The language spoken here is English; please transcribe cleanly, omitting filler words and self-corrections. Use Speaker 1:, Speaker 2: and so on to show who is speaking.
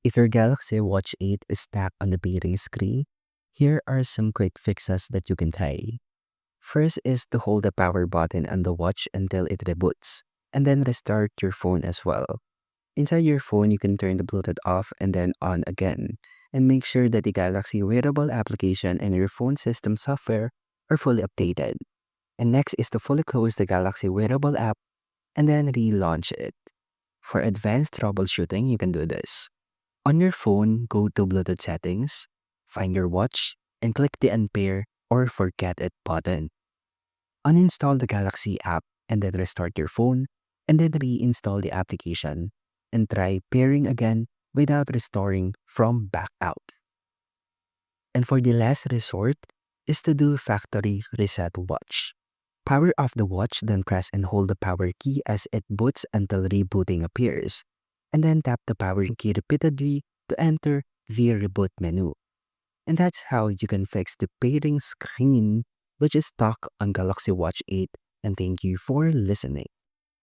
Speaker 1: If your Galaxy Watch 8 is stuck on the pairing screen, here are some quick fixes that you can try. First is to hold the power button on the watch until it reboots, and then restart your phone as well. Inside your phone, you can turn the Bluetooth off and then on again, and make sure that the Galaxy Wearable application and your phone system software are fully updated. And next is to fully close the Galaxy Wearable app and then relaunch it. For advanced troubleshooting, you can do this. On your phone, go to Bluetooth settings, find your watch, and click the unpair or forget it button. Uninstall the Galaxy app and then restart your phone, and then reinstall the application and try pairing again without restoring from back out. And for the last resort is to do factory reset watch. Power off the watch, then press and hold the power key as it boots until rebooting appears, and then tap the power key repeatedly to enter the reboot menu. And that's how you can fix the pairing screen which is stuck on Galaxy Watch 8. And thank you for listening.